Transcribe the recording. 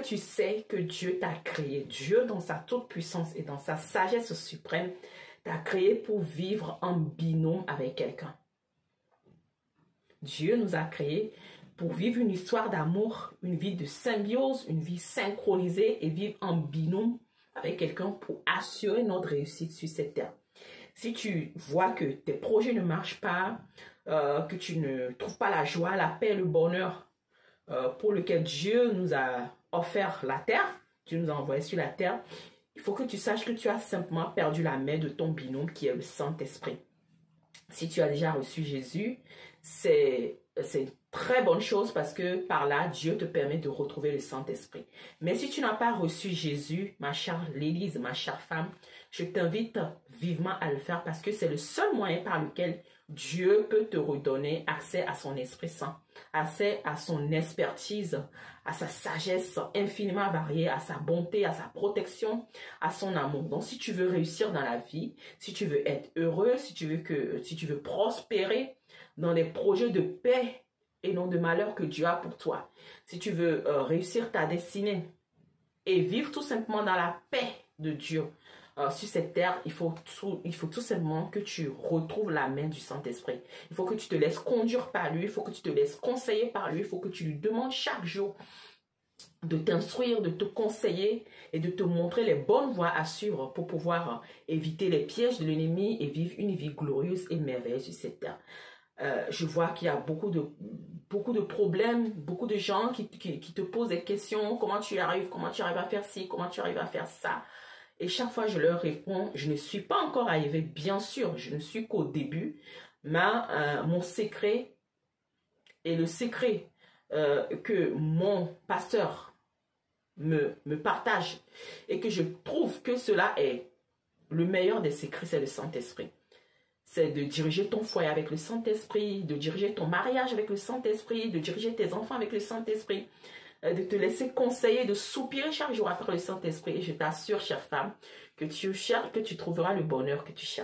tu sais que Dieu t'a créé, Dieu dans sa toute puissance et dans sa sagesse suprême, t'a créé pour vivre en binôme avec quelqu'un. Dieu nous a créés pour vivre une histoire d'amour, une vie de symbiose, une vie synchronisée et vivre en binôme avec quelqu'un pour assurer notre réussite sur cette terre. Si tu vois que tes projets ne marchent pas, que tu ne trouves pas la joie, la paix, le bonheur pour lequel Dieu nous a offert la terre, Dieu nous a envoyé sur la terre, il faut que tu saches que tu as simplement perdu la main de ton binôme qui est le Saint-Esprit. Si tu as déjà reçu Jésus, c'est une très bonne chose parce que par là, Dieu te permet de retrouver le Saint-Esprit. Mais si tu n'as pas reçu Jésus, ma chère Lélise, ma chère femme, je t'invite vivement à le faire parce que c'est le seul moyen par lequel Dieu peut te redonner accès à son Esprit Saint, accès à son expertise, à sa sagesse infiniment variée, à sa bonté, à sa protection, à son amour. Donc, si tu veux réussir dans la vie, si tu veux être heureux, si tu veux prospérer dans des projets de paix et non de malheur que Dieu a pour toi, si tu veux réussir ta destinée et vivre tout simplement dans la paix de Dieu, sur cette terre, il faut tout simplement que tu retrouves la main du Saint-Esprit. Il faut que tu te laisses conduire par lui, il faut que tu te laisses conseiller par lui, il faut que tu lui demandes chaque jour de t'instruire, de te conseiller et de te montrer les bonnes voies à suivre pour pouvoir éviter les pièges de l'ennemi et vivre une vie glorieuse et merveilleuse sur cette terre. Je vois qu'il y a beaucoup de problèmes, beaucoup de gens qui te posent des questions, comment tu arrives à faire ci, comment tu arrives à faire ça. Et chaque fois, je leur réponds, je ne suis pas encore arrivé, bien sûr, je ne suis qu'au début, mais mon secret et le secret que mon pasteur me partage et que je trouve que cela est le meilleur des secrets, c'est le Saint-Esprit. C'est de diriger ton foyer avec le Saint-Esprit, de diriger ton mariage avec le Saint-Esprit, de diriger tes enfants avec le Saint-Esprit, de te laisser conseiller, de soupirer chaque jour après le Saint-Esprit. Et je t'assure, chère femme, que tu trouveras le bonheur que tu cherches.